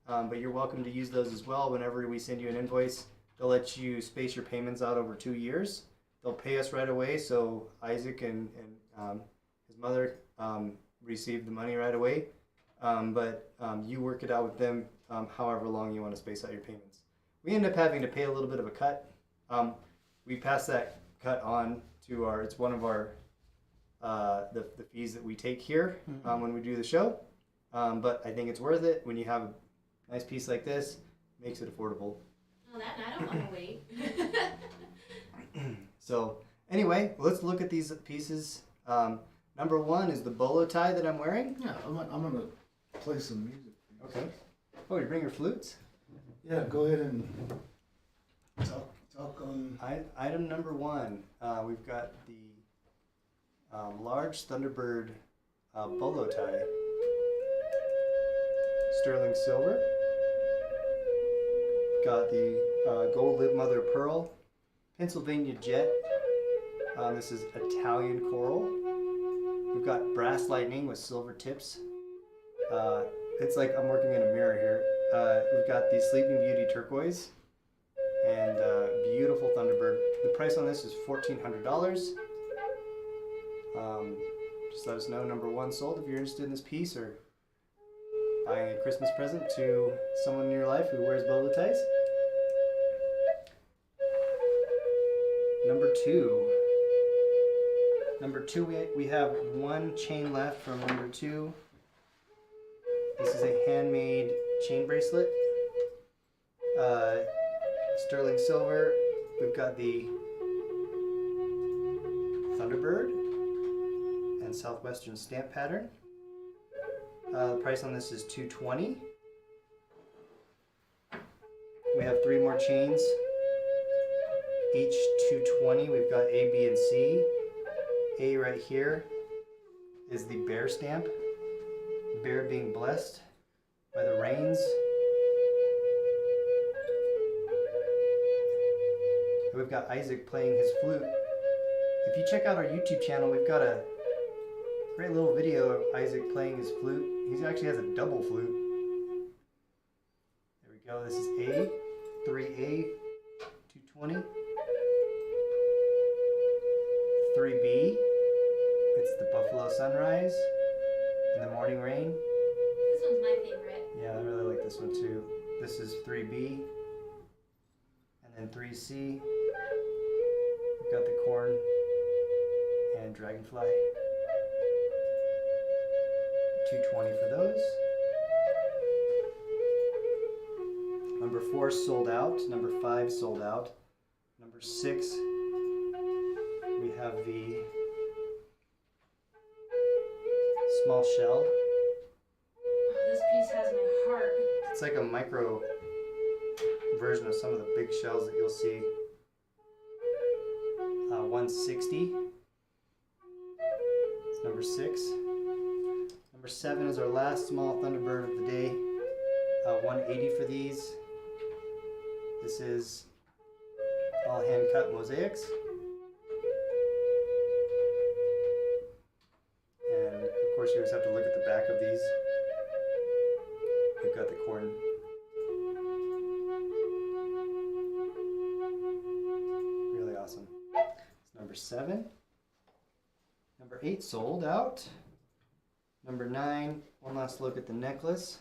but you're welcome to use those as well. Whenever we send you an invoice, they'll let you space your payments out over 2 years. They'll pay us right away, so Isaac and his mother receive the money right away. But you work it out with them however long you want to space out your payments. We end up having to pay a little bit of a cut. We pass that cut on to it's one of our the fees that we take here when we do the show. But I think it's worth it when you have a nice piece like this. Makes it affordable. No, that I don't want to wait. So anyway, let's look at these pieces. Number one is the bolo tie that I'm wearing. Yeah, I'm gonna play some music. Okay. Oh, you bring your flutes? Yeah, go ahead and talk on. Item number one, we've got the large Thunderbird bolo tie, sterling silver. Got the gold lip mother of pearl, Pennsylvania jet. This is Italian coral. We've got brass lightning with silver tips. It's like I'm working in a mirror here. We've got the Sleeping Beauty turquoise and beautiful Thunderbird. The price on this is $1,400. Just let us know, number one sold, if you're interested in this piece or buying a Christmas present to someone in your life who wears bolo ties. Number two, we have one chain left from number two. This is a handmade chain bracelet. Sterling silver. We've got the Thunderbird and Southwestern stamp pattern. The price on this is $220. We have 3 more chains, each $220. We've got A, B, and C. A right here is the bear stamp. Bear being blessed by the rains. And we've got Isaac playing his flute. If you check out our YouTube channel, we've got a great little video of Isaac playing his flute. He actually has a double flute. There we go. This is A, 3A, 220. 3B. It's the Buffalo Sunrise and the Morning Rain. This one's my favorite. Yeah, I really like this one too. This is 3B. And then 3C. We've got the corn and dragonfly. 220 for those. Number 4 sold out. Number 5 sold out. Number 6, we have the small shell. This piece has my heart. It's like a micro version of some of the big shells that you'll see. 160. It's number 6. Number 7 is our last small Thunderbird of the day. 180 for these. This is all hand cut mosaics. And of course you always have to look at the back of these. We've got the corn. Really awesome. It's number 7. Number 8 sold out. Number 9, one last look at the necklace.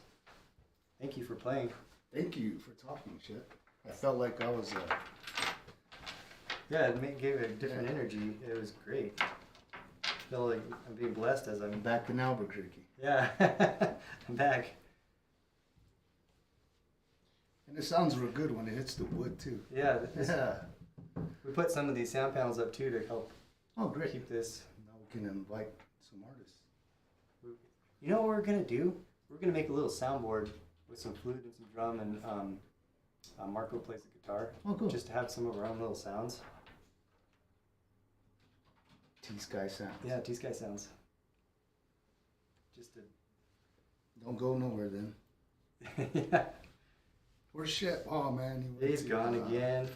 Thank you for playing. Thank you for talking shit. I felt like I was Yeah, gave it a different energy. It was great. I feel like I'm being blessed as I'm back in Albuquerque. Yeah, I'm back. And it sounds real good when it hits the wood too. Yeah, Yeah. we put some of these sound panels up too to help Oh, great. keep this. Now we can invite some artists. You know what we're gonna do? We're gonna make a little soundboard with some flute and some drum, and Marco plays the guitar, Oh, cool. just to have some of our own little sounds. T.Skies sounds. Yeah, T.Skies sounds. Just to. Don't go nowhere then. Yeah. Where's Shep? Oh man, he went He's to, gone again.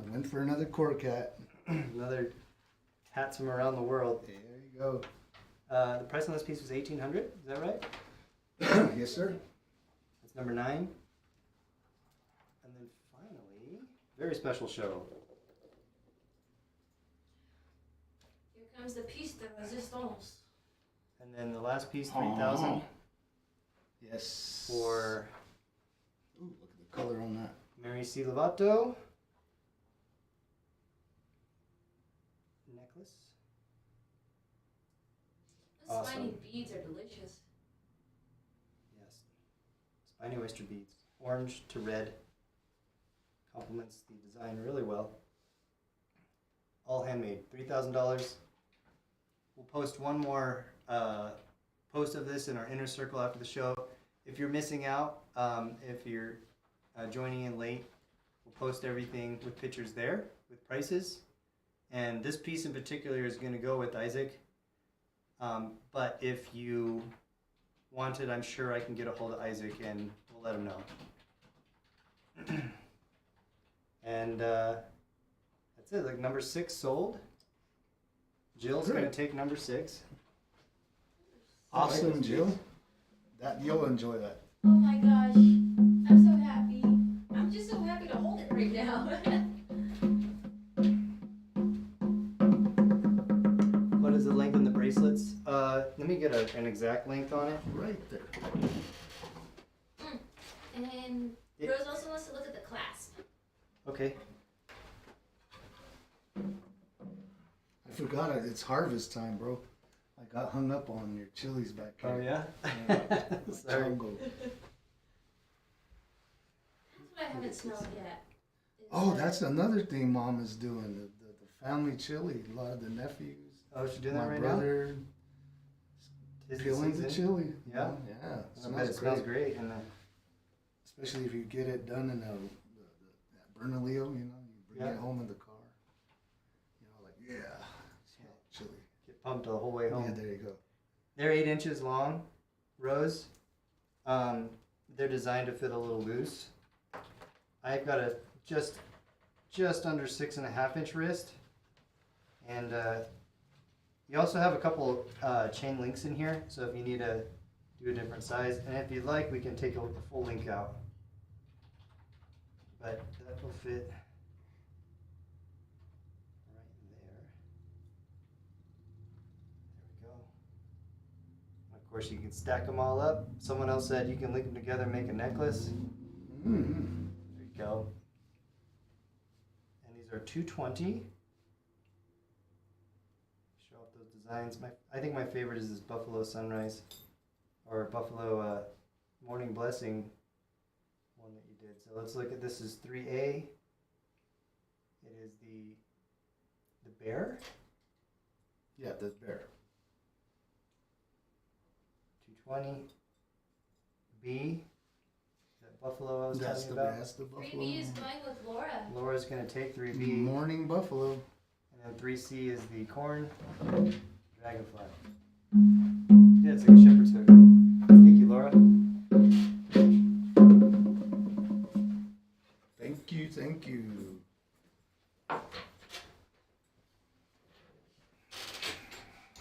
Went for another core cat. Another cats from around the world. There you go. The price on this piece was $1,800. Is that right? Yes, sir. That's number 9. And then finally, very special show. Here comes the piece de resistance. And then the last piece, 3,000 Yes. for Ooh, look at the color on that. Mary C. Lovato. Necklace. Those Awesome. spiny beads are delicious. Yes. Spiny oyster beads. Orange to red. Complements the design really well. All handmade. $3,000. We'll post one more post of this in our inner circle after the show. If you're missing out, if you're joining in late, we'll post everything with pictures there, with prices. And this piece in particular is going to go with Isaac. But if you want it, I'm sure I can get a hold of Isaac and we'll let him know. And that's it. Like number 6 sold. Jill's going to take number 6. Awesome, Jill. That you'll enjoy that. Oh my gosh. I'm so happy. I'm just so happy to hold it right now. What is the length on the bracelets? Let me get an exact length on it. Right there. And then Rose also wants to look at the clasp. Okay. I forgot it. It's harvest time, bro. I got hung up on your chilies back here. Oh yeah. Sorry. Chongo. That's what I haven't smelled yet. Oh, that's another thing Mom is doing. The family chili. A lot of the nephews. Oh, she's doing My that right brother now. peeling the chili. Yeah. Yeah. I bet it smells great. And Especially if you get it done in that Bernalillo, you know, you bring Yeah. it home in the car. You know, like, yeah, smell chili. get pumped the whole way home. Yeah, there you go. They're 8 inches long, rows. They're designed to fit a little loose. I've got a just under 6.5 inch wrist, and You also have a couple chain links in here, so if you need to do a different size, and if you'd like, we can take a full link out. But that will fit right there. There we go. And of course, you can stack them all up. Someone else said you can link them together and make a necklace. Mm-hmm. There you go. And these are 220. Show off those designs. I think my favorite is this Buffalo Sunrise or Buffalo Morning Blessing one that you did. So let's look at this. Is 3A. It is the bear. Yeah, the bear. 220. B. That buffalo I was That's talking the about. best. The buffalo. 3B is going with Laura. Laura's gonna take 3B. Morning buffalo. And then 3C is the corn dragonfly. Yeah, it's like a shepherd's hook. Thank you, Laura. Thank you, thank you.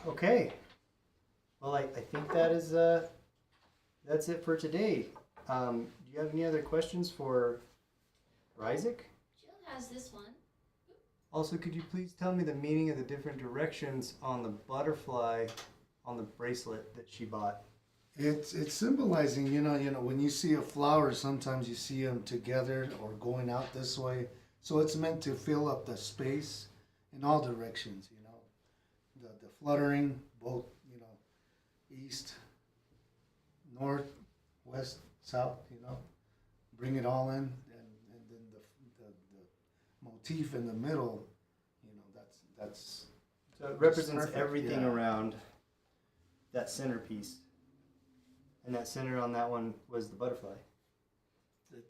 Okay. Well, I think that is that's it for today. Do you have any other questions for Isaac? Jill has this one. Also, could you please tell me the meaning of the different directions on the butterfly on the bracelet that she bought? It's symbolizing, you know, when you see a flower, sometimes you see them together or going out this way. So it's meant to fill up the space in all directions, you know. The fluttering, both, you know, east, north, west, south, you know. Bring it all in, and then the motif in the middle, you know, that's So it represents perfect, everything yeah. around that centerpiece. And that center on that one was the butterfly.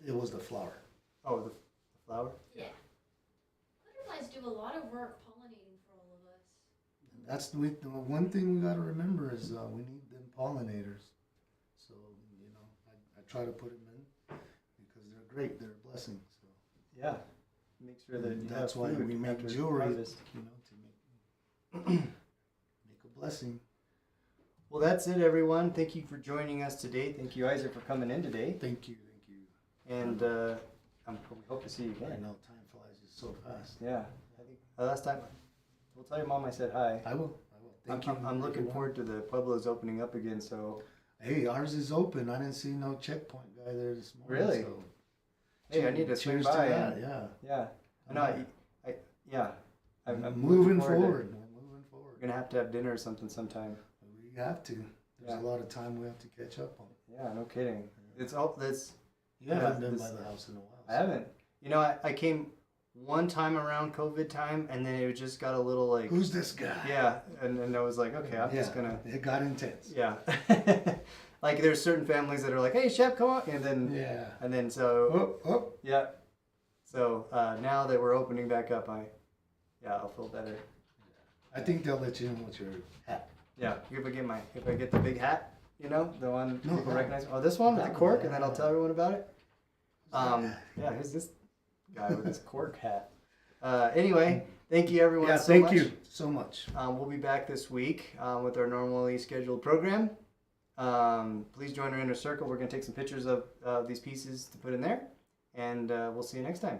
it was the flower. Oh, the flower? Yeah. Butterflies do a lot of work pollinating for all of us. That's the one thing we got to remember is we need them pollinators. So, you know, I try to put them in because they're great. They're a blessing. So Yeah. Make sure that you that's have why food we make after jewelry, harvest. you know, to make a blessing. Well, that's it, everyone. Thank you for joining us today. Thank you, Isaac, for coming in today. Thank you. And we hope to see you I again. know time flies just so fast. Yeah. I think last time, we'll tell your mom I said hi. I will. Thank you. I'm looking forward to the Pueblos opening up again. So. Hey, ours is open. I didn't see no checkpoint guy there this morning. Really? So Hey, I need to swing cheers by. to that. Yeah. Yeah. I know. Yeah. I'm moving looking forward. to- We're moving forward. We're gonna have to have dinner or something sometime. We have to. There's Yeah. a lot of time we have to catch up on. Yeah, no kidding. It's all that's. You haven't Yeah, been this- by the house in a while. I haven't. You know, I came one time around COVID time, and then it just got a little like. Who's this guy? Yeah, and I was like, okay, I'm just gonna. It got intense. Yeah. Like there's certain families that are like, hey, Shep, come on, and then. Yeah. And then so. Oh. Yeah. So now that we're opening back up, I'll feel better. I think they'll let you in with your hat. Yeah, if I get the big hat, you know, the one No, people that- recognize. Oh, this one with the that cork, one, and then I'll yeah. tell everyone about it. that? Yeah, who's this guy with his cork hat? Anyway, thank you everyone Yeah, so thank much. you so much. We'll be back this week with our normally scheduled program. Please join our inner circle. We're going to take some pictures of these pieces to put in there, and we'll see you next time.